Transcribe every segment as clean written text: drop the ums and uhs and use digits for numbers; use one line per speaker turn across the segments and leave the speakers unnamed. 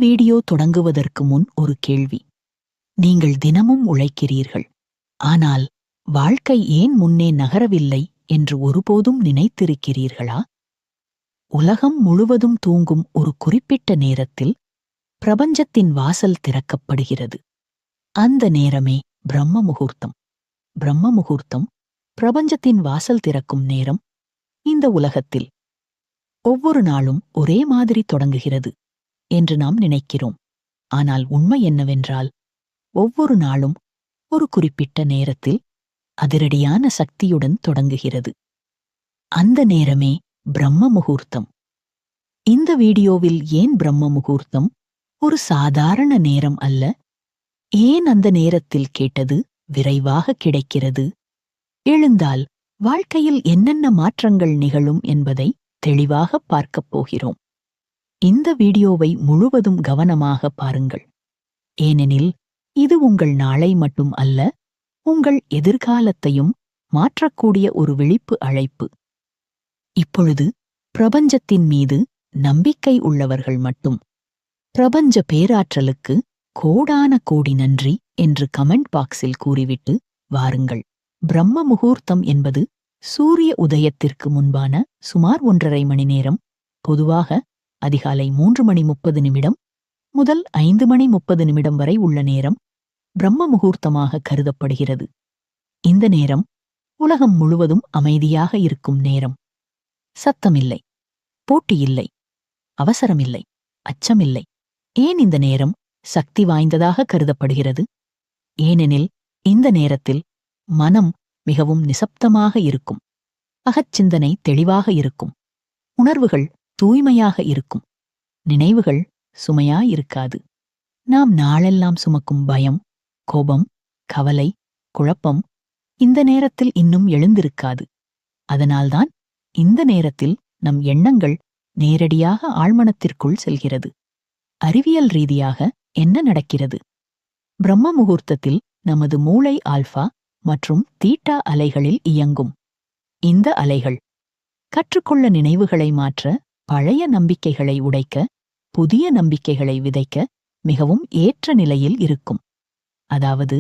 Video தொடங்குவதற்கு முன் ஒரு கேள்வி. நீங்கள் தினமும் உழைக்கிறீர்கள், ஆனால் வாழ்க்கை ஏன் முன்னே நகரவில்லை என்று ஒருபோதும் நினைத்திருக்கிறீர்களா? உலகம் முழுவதும் தூங்கும் ஒரு குறிப்பிட்ட நேரத்தில் பிரபஞ்சத்தின் வாசல் திறக்கப்படுகிறது. அந்த நேரமே பிரம்ம முகூர்த்தம். பிரம்ம முகூர்த்தம் பிரபஞ்சத்தின் வாசல் திறக்கும் நேரம். இந்த உலகத்தில் ஒவ்வொரு நாளும் ஒரே மாதிரி தொடங்குகிறது என்று நாம் நினைக்கிறோம். ஆனால் உண்மை என்னவென்றால், ஒவ்வொரு நாளும் ஒரு குறிப்பிட்ட நேரத்தில் அதிரடியான சக்தியுடன் தொடங்குகிறது. அந்த நேரமே பிரம்ம முகூர்த்தம். இந்த வீடியோவில் ஏன் பிரம்ம முகூர்த்தம் ஒரு சாதாரண நேரம் அல்ல, ஏன் அந்த நேரத்தில் கேட்டது விரைவாக கிடைக்கிறது, எழுந்தால் வாழ்க்கையில் என்னென்ன மாற்றங்கள் நிகழும் என்பதை தெளிவாக பார்க்கப் போகிறோம். இந்த வீடியோவை முழுவதும் கவனமாக பாருங்கள். ஏனெனில் இது உங்கள் நாளை மட்டும் அல்ல, உங்கள் எதிர்காலத்தையும் மாற்றக்கூடிய ஒரு விழிப்பு அழைப்பு. இப்பொழுது பிரபஞ்சத்தின் மீது நம்பிக்கை உள்ளவர்கள் மட்டும் பிரபஞ்ச பேராற்றலுக்கு கோடான கோடி நன்றி என்று கமெண்ட் பாக்ஸில் கூறிவிட்டு வாருங்கள். பிரம்ம முகூர்த்தம் என்பது சூரிய உதயத்திற்கு முன்பான சுமார் 1.5 மணி நேரம். பொதுவாக அதிகாலை 3:30 முதல் 5:30 வரை உள்ள நேரம் பிரம்ம முகூர்த்தமாக கருதப்படுகிறது. இந்த நேரம் உலகம் முழுவதும் அமைதியாக இருக்கும் நேரம். சத்தமில்லை, போட்டியில்லை, அவசரமில்லை, அச்சமில்லை. ஏன் இந்த நேரம் சக்தி வாய்ந்ததாக கருதப்படுகிறது? ஏனெனில் இந்த நேரத்தில் மனம் மிகவும் நிசப்தமாக இருக்கும், அகச்சிந்தனை தெளிவாக இருக்கும், உணர்வுகள் தூய்மையாக இருக்கும், நினைவுகள் சுமையாயிருக்காது. நாம் நாளெல்லாம் சுமக்கும் பயம், கோபம், கவலை, குழப்பம் இந்த நேரத்தில் இன்னும் எழுந்திருக்காது. அதனால்தான் இந்த நேரத்தில் நம் எண்ணங்கள் நேரடியாக ஆழ்மனத்திற்குள் செல்கிறது. அறிவியல் ரீதியாக என்ன நடக்கிறது? பிரம்ம முகூர்த்தத்தில் நமது மூளை ஆல்பா மற்றும் தீட்டா அலைகளில் இயங்கும். இந்த அலைகள் கற்றுக்கொள்ள, நினைவுகளை மாற்ற, பழைய நம்பிக்கைகளை உடைக்க, புதிய நம்பிக்கைகளை விதைக்க மிகவும் ஏற்ற நிலையில் இருக்கும். அதாவது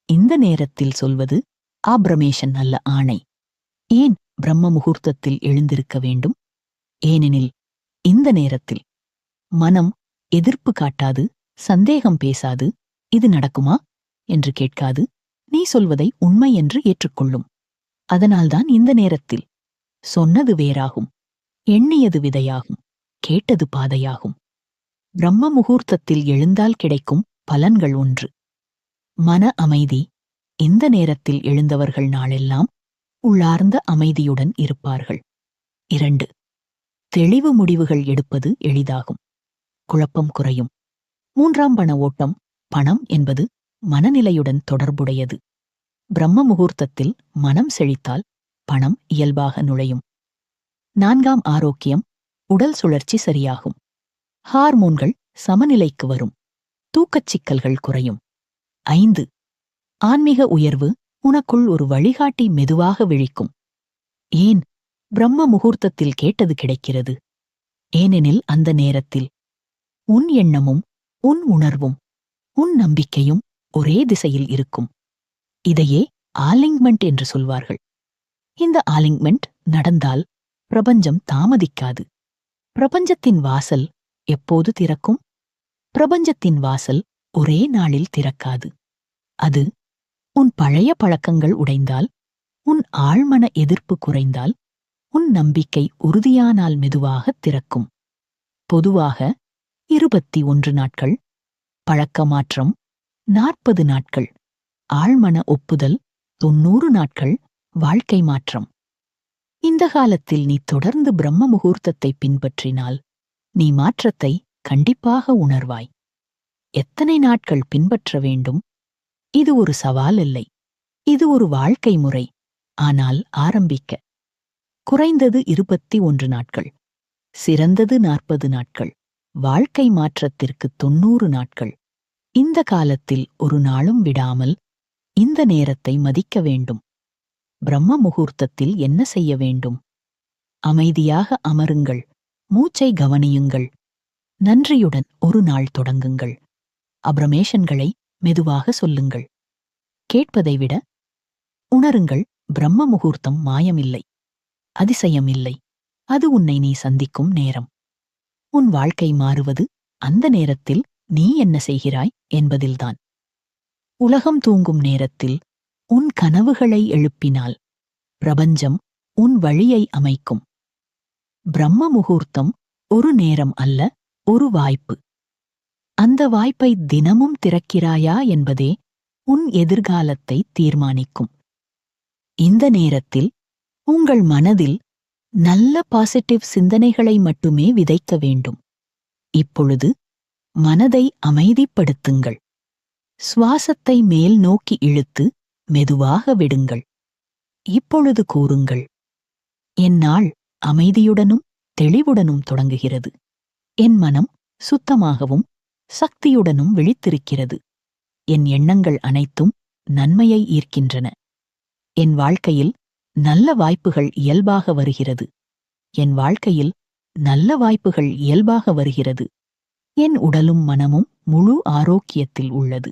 இந்த நேரத்தில் சொல்வது ஆப்ரமேஷன் அல்ல, ஆணை. ஏன் பிரம்ம முகூர்த்தத்தில் எழுந்திருக்க வேண்டும்? ஏனெனில் இந்த நேரத்தில் மனம் எதிர்ப்பு காட்டாது, சந்தேகம் பேசாது, இது நடக்குமா என்று கேட்காது, நீ சொல்வதை உண்மை என்று ஏற்றுக்கொள்ளும். அதனால்தான் இந்த நேரத்தில் சொன்னது வேறாகும், எண்ணியது விதையாகும், கேட்டது பாதையாகும். பிரம்ம முகூர்த்தத்தில் எழுந்தால் கிடைக்கும் பலன்கள் 1. மன அமைதி. இந்த நேரத்தில் எழுந்தவர்கள் நாளெல்லாம் உள்ளார்ந்த அமைதியுடன் இருப்பார்கள். 2. தெளிவு முடிவுகள் எடுப்பது எளிதாகும், குழப்பம் குறையும். 3. பண ஓட்டம். பணம் என்பது மனநிலையுடன் தொடர்புடையது. பிரம்ம முகூர்த்தத்தில் மனம் செழித்தால் பணம் இயல்பாக நுழையும். 4. ஆரோக்கியம். உடல் சுழற்சி சரியாகும், ஹார்மோன்கள் சமநிலைக்கு வரும், தூக்கச் சிக்கல்கள் குறையும். 5. ஆன்மீக உயர்வு. உனக்குள் ஒரு வழிகாட்டி மெதுவாக விழிக்கும். ஏன் பிரம்ம முகூர்த்தத்தில் கேட்டது கிடைக்கிறது? ஏனெனில் அந்த நேரத்தில் உன் எண்ணமும், உன் உணர்வும், உன் நம்பிக்கையும் ஒரே திசையில் இருக்கும். இதையே ஆலிங்மெண்ட் என்று சொல்வார்கள். இந்த ஆலிங்மெண்ட் நடந்தால் பிரபஞ்சம் தாமதிக்காது. பிரபஞ்சத்தின் வாசல் எப்போது திறக்கும்? பிரபஞ்சத்தின் வாசல் ஒரே நாளில் திறக்காது. அது உன் பழைய பழக்கங்கள் உடைந்தால், உன் ஆழ்மன எதிர்ப்பு குறைந்தால், உன் நம்பிக்கை உறுதியானால் மெதுவாக திறக்கும். பொதுவாக 21 நாட்கள், பழக்க மாற்றம் 40 நாட்கள், ஆழ்மன ஒப்புதல் 90 நாட்கள், வாழ்க்கை மாற்றம். இந்த காலத்தில் நீ தொடர்ந்து பிரம்ம முகூர்த்தத்தை பின்பற்றினால் நீ மாற்றத்தை கண்டிப்பாக உணர்வாய். எத்தனை நாட்கள் பின்பற்ற வேண்டும்? இது ஒரு சவால் இல்லை, இது ஒரு வாழ்க்கை முறை. ஆனால் ஆரம்பிக்க குறைந்தது 21 நாட்கள், சிறந்தது 40 நாட்கள், வாழ்க்கை மாற்றத்திற்கு 90 நாட்கள். இந்த காலத்தில் ஒரு நாளும் விடாமல் இந்த நேரத்தை மதிக்க வேண்டும். பிரம்ம முகூர்த்தத்தில் என்ன செய்ய வேண்டும்? அமைதியாக அமருங்கள், மூச்சை கவனியுங்கள், நன்றியுடன் ஒரு நாள் தொடங்குங்கள். அப்ரமேஷன்களை மெதுவாக சொல்லுங்கள். கேட்பதை விட உணருங்கள். பிரம்ம முகூர்த்தம் மாயமில்லை, அதிசயம் இல்லை. அது உன்னை நீ சந்திக்கும் நேரம். உன் வாழ்க்கை மாறுவது அந்த நேரத்தில் நீ என்ன செய்கிறாய் என்பதில்தான். உலகம் தூங்கும் நேரத்தில் உன் கனவுகளை எழுப்பினால் பிரபஞ்சம் உன் வழியை அமைக்கும். பிரம்ம முகூர்த்தம் ஒரு நேரம் அல்ல, ஒரு வாய்ப்பு. அந்த வாய்ப்பை தினமும் திறக்கிறாயா என்பதே உன் எதிர்காலத்தை தீர்மானிக்கும். இந்த நேரத்தில் உங்கள் மனதில் நல்ல பாசிட்டிவ் சிந்தனைகளை மட்டுமே விதைக்க வேண்டும். இப்பொழுது மனதை அமைதிப்படுத்துங்கள். சுவாசத்தை மேல் நோக்கி இழுத்து மெதுவாக விடுங்கள். இப்பொழுது கூறுங்கள், என் நாள் அமைதியுடனும் தெளிவுடனும் தொடங்குகிறது. என் மனம் சுத்தமாகவும் சக்தியுடனும் விழித்திருக்கிறது. என் எண்ணங்கள் அனைத்தும் நன்மையை ஈர்க்கின்றன. என் வாழ்க்கையில் நல்ல வாய்ப்புகள் இயல்பாக வருகிறது. என் வாழ்க்கையில் நல்ல வாய்ப்புகள் இயல்பாக வருகிறது. என் உடலும் மனமும் முழு ஆரோக்கியத்தில் உள்ளது.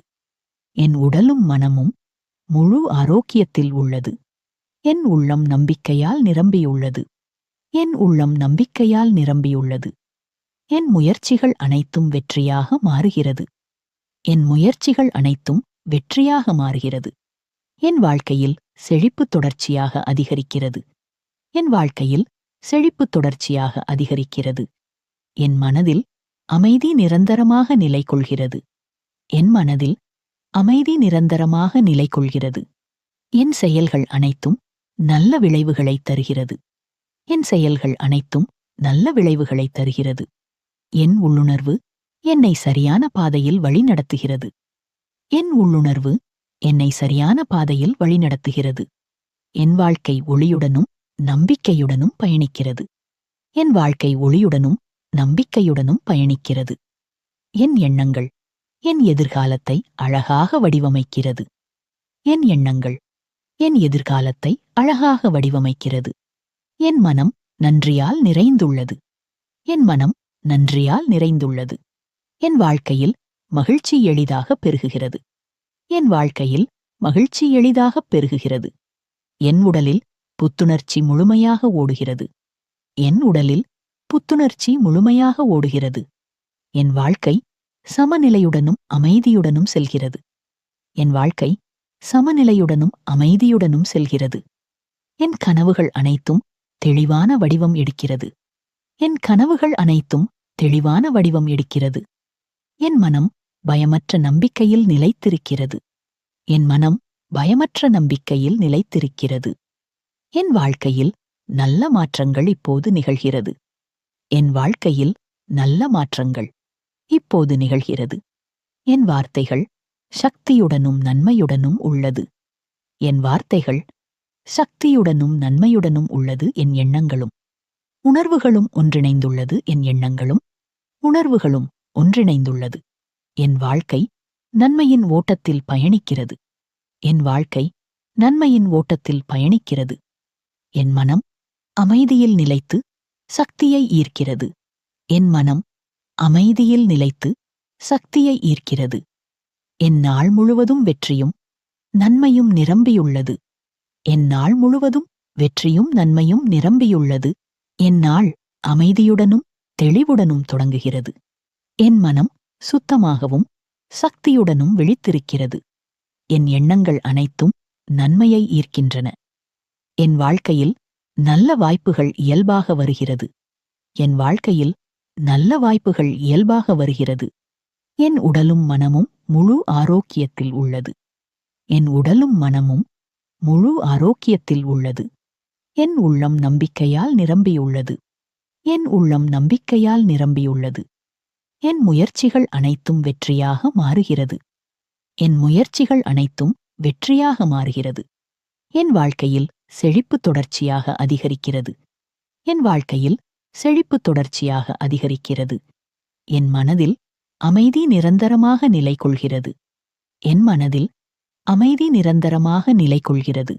என் உடலும் மனமும் முழு ஆரோக்கியத்தில் உள்ளது. என் உள்ளம் நம்பிக்கையால் நிரம்பியுள்ளது. என் உள்ளம் நம்பிக்கையால் நிரம்பியுள்ளது. என் முயற்சிகள் அனைத்தும் வெற்றியாக மாறுகிறது. என் முயற்சிகள் அனைத்தும் வெற்றியாக மாறுகிறது. என் வாழ்க்கையில் செழிப்பு தொடர்ச்சியாக அதிகரிக்கிறது. என் வாழ்க்கையில் செழிப்பு தொடர்ச்சியாக அதிகரிக்கிறது. என் மனதில் அமைதி நிரந்தரமாக நிலை கொள்கிறது. என் மனதில் அமைதி நிரந்தரமாக நிலை கொள்கிறது. என் செயல்கள் அனைத்தும் நல்ல விளைவுகளை தருகிறது. என் செயல்கள் அனைத்தும் நல்ல விளைவுகளை தருகிறது. என் உள்ளுணர்வு என்னை சரியான பாதையில் வழிநடத்துகிறது. என் உள்ளுணர்வு என்னை சரியான பாதையில் வழிநடத்துகிறது. என் வாழ்க்கை ஒளியுடனும் நம்பிக்கையுடனும் பயணிக்கிறது. என் வாழ்க்கை ஒளியுடனும் நம்பிக்கையுடனும் பயணிக்கிறது. என் எண்ணங்கள் என் எதிர்காலத்தை அழகாக வடிவமைக்கிறது. என் எண்ணங்கள் என் எதிர்காலத்தை அழகாக வடிவமைக்கிறது. என் மனம் நன்றியால் நிறைந்துள்ளது. என் மனம் நன்றியால் நிறைந்துள்ளது. என் வாழ்க்கையில் மகிழ்ச்சி எளிதாக பெருகுகிறது. என் வாழ்க்கையில் மகிழ்ச்சி எளிதாக பெருகுகிறது. என் உடலில் புத்துணர்ச்சி முழுமையாக ஓடுகிறது. என் உடலில் புத்துணர்ச்சி முழுமையாக ஓடுகிறது. என் வாழ்க்கை சமநிலையுடனும் அமைதியுடனும் செல்கிறது. என் வாழ்க்கை சமநிலையுடனும் அமைதியுடனும் செல்கிறது. என் கனவுகள் அனைத்தும் தெளிவான வடிவம் எடுக்கிறது. என் கனவுகள் அனைத்தும் தெளிவான வடிவம் எடுக்கிறது. என் மனம் பயமற்ற நம்பிக்கையில் நிலைத்திருக்கிறது. என் மனம் பயமற்ற நம்பிக்கையில் நிலைத்திருக்கிறது. என் வாழ்க்கையில் நல்ல மாற்றங்கள் இப்போது நிகழ்கிறது. என் வாழ்க்கையில் நல்ல மாற்றங்கள் இப்போது நிகழ்கிறது. என் வார்த்தைகள் சக்தியுடனும் நன்மையுடனும் உள்ளது. என் வார்த்தைகள் சக்தியுடனும் நன்மையுடனும் உள்ளது. என் எண்ணங்களும் உணர்வுகளும் ஒன்றிணைந்துள்ளது. என் எண்ணங்களும் உணர்வுகளும் ஒன்றிணைந்துள்ளது. என் வாழ்க்கை நன்மையின் ஓட்டத்தில் பயணிக்கிறது. என் வாழ்க்கை நன்மையின் ஓட்டத்தில் பயணிக்கிறது. என் மனம் அமைதியில் நிலைத்து சக்தியை ஈர்க்கிறது. என் மனம் அமைதியில் நிலைத்து சக்தியை ஈர்க்கிறது. என் நாள் முழுவதும் வெற்றியும் நன்மையும் நிரம்பியுள்ளது. என் நாள் முழுவதும் வெற்றியும் நன்மையும் நிரம்பியுள்ளது. என் நாள் அமைதியுடனும் தெளிவுடனும் தொடங்குகிறது. என் மனம் சுத்தமாகவும் சக்தியுடனும் விழித்திருக்கிறது. என் எண்ணங்கள் அனைத்தும் நன்மையை ஈர்க்கின்றன. என் வாழ்க்கையில் நல்ல வாய்ப்புகள் இயல்பாக வருகிறது. என் வாழ்க்கையில் நல்ல வாய்ப்புகள் இயல்பாக வருகிறது. என் உடலும் மனமும் முழு ஆரோக்கியத்தில் உள்ளது. என் உடலும் மனமும் முழு ஆரோக்கியத்தில் உள்ளது. என் உள்ளம் நம்பிக்கையால் நிரம்பியுள்ளது. என் உள்ளம் நம்பிக்கையால் நிரம்பியுள்ளது. என் முயற்சிகள் அனைத்தும் வெற்றியாக மாறுகிறது. என் முயற்சிகள் அனைத்தும் வெற்றியாக மாறுகிறது. என் வாழ்க்கையில் செழிப்பு தொடர்ச்சியாக அதிகரிக்கிறது. என் வாழ்க்கையில் செழிப்பு தொடர்ச்சியாக அதிகரிக்கிறது. என் மனதில் அமைதி நிரந்தரமாக நிலை கொள்கிறது. என் மனதில் அமைதி நிரந்தரமாக நிலை கொள்கிறது.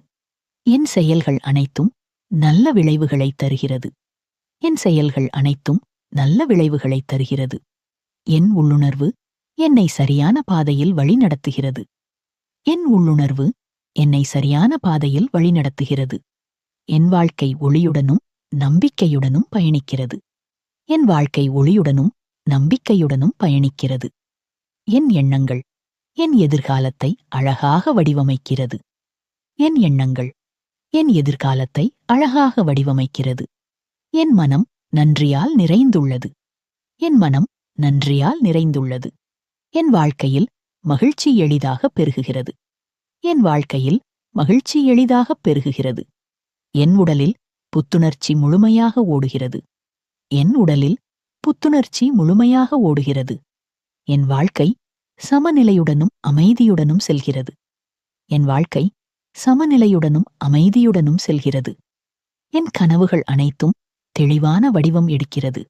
என் செயல்கள் அனைத்தும் நல்ல விளைவுகளை தருகிறது. என் செயல்கள் அனைத்தும் நல்ல விளைவுகளை தருகிறது. என் உள்ளுணர்வு என்னை சரியான பாதையில் வழிநடத்துகிறது. என் உள்ளுணர்வு என்னை சரியான பாதையில் வழிநடத்துகிறது. என் வாழ்க்கை ஒளியுடனும் நம்பிக்கையுடனும் பயணிக்கிறது. என் வாழ்க்கை ஒளியுடனும் நம்பிக்கையுடனும் பயணிக்கிறது. என் எண்ணங்கள் என் எதிர்காலத்தை அழகாக வடிவமைக்கிறது. என் எண்ணங்கள் என் எதிர்காலத்தை அழகாக வடிவமைக்கிறது. என் மனம் நன்றியால் நிறைந்துள்ளது. என் மனம் நன்றியால் நிறைந்துள்ளது. என் வாழ்க்கையில் மகிழ்ச்சி எளிதாக பெருகுகிறது. என் வாழ்க்கையில் மகிழ்ச்சி எளிதாக பெருகுகிறது. என் உடலில் புத்துணர்ச்சி முழுமையாக ஓடுகிறது. என் உடலில் புத்துணர்ச்சி முழுமையாக ஓடுகிறது. என் வாழ்க்கை சமநிலையுடனும் அமைதியுடனும் செல்கிறது. என் வாழ்க்கை சமநிலையுடனும் அமைதியுடனும் செல்கிறது. என் கனவுகள் அனைத்தும் தெளிவான வடிவம் எடுக்கிறது.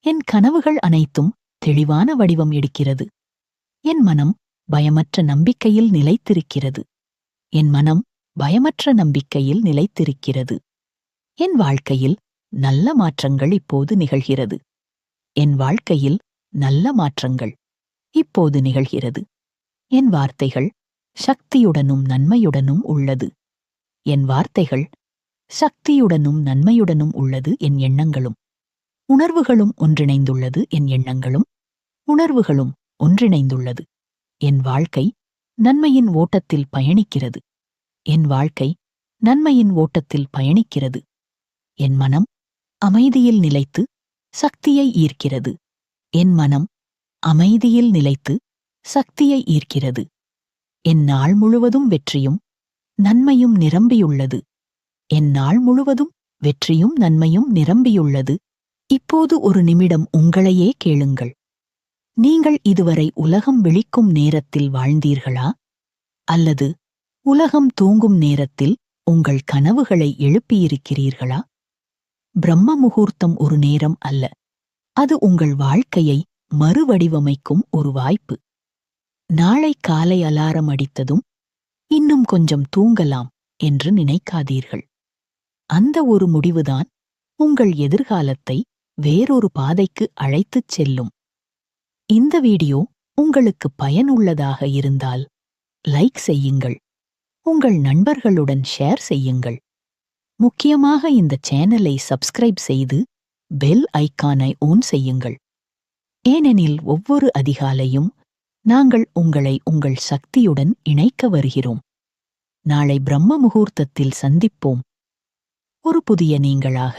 என் கனவுகள் அனைத்தும் தெளிவான வடிவம் எடுக்கிறது. என் மனம் பயமற்ற நம்பிக்கையில் நிலைத்திருக்கிறது. என் மனம் பயமற்ற நம்பிக்கையில் நிலைத்திருக்கிறது. என் வாழ்க்கையில் நல்ல மாற்றங்கள் இப்போது நிகழ்கிறது. என் வாழ்க்கையில் நல்ல மாற்றங்கள் இப்போது நிகழ்கிறது. என் வார்த்தைகள் சக்தியுடனும் நன்மையுடனும் உள்ளது. என் வார்த்தைகள் சக்தியுடனும் நன்மையுடனும் உள்ளது. என் எண்ணங்களும் உணர்வுகளும் ஒன்றிணைந்துள்ளது. என் எண்ணங்களும் உணர்வுகளும் ஒன்றிணைந்துள்ளது. என் வாழ்க்கை நன்மையின் ஓட்டத்தில் பயணிக்கிறது. என் வாழ்க்கை நன்மையின் ஓட்டத்தில் பயணிக்கிறது. என் மனம் அமைதியில் நிலைத்து சக்தியை ஈர்க்கிறது. என் மனம் அமைதியில் நிலைத்து சக்தியை ஈர்க்கிறது. என் நாள் முழுவதும் வெற்றியும் நன்மையும் நிரம்பியுள்ளது. என் நாள் முழுவதும் வெற்றியும் நன்மையும் நிரம்பியுள்ளது. இப்போது ஒரு நிமிடம் உங்களையே கேளுங்கள். நீங்கள் இதுவரை உலகம் விழிக்கும் நேரத்தில் வாழ்ந்தீர்களா? அல்லது உலகம் தூங்கும் நேரத்தில் உங்கள் கனவுகளை எழுப்பியிருக்கிறீர்களா? பிரம்ம முகூர்த்தம் ஒரு நேரம் அல்ல. அது உங்கள் வாழ்க்கையை மறுவடிவமைக்கும் ஒரு வாய்ப்பு. நாளை காலை அலாரம் அடித்ததும் இன்னும் கொஞ்சம் தூங்கலாம் என்று நினைக்காதீர்கள். அந்த ஒரு முடிவுதான் உங்கள் எதிர்காலத்தை வேறொரு பாதைக்கு அழைத்துச் செல்லும். இந்த வீடியோ உங்களுக்கு பயனுள்ளதாக இருந்தால் லைக் செய்யுங்கள். உங்கள் நண்பர்களுடன் ஷேர் செய்யுங்கள். முக்கியமாக இந்த சேனலை சப்ஸ்கிரைப் செய்து பெல் ஐகானை ஆன் செய்யுங்கள். ஏனெனில் ஒவ்வொரு அதிகாலையும் நாங்கள் உங்களை உங்கள் சக்தியுடன் இணைக்க வருகிறோம். நாளை பிரம்ம முகூர்த்தத்தில் சந்திப்போம். ஒரு புதிய நீங்களாக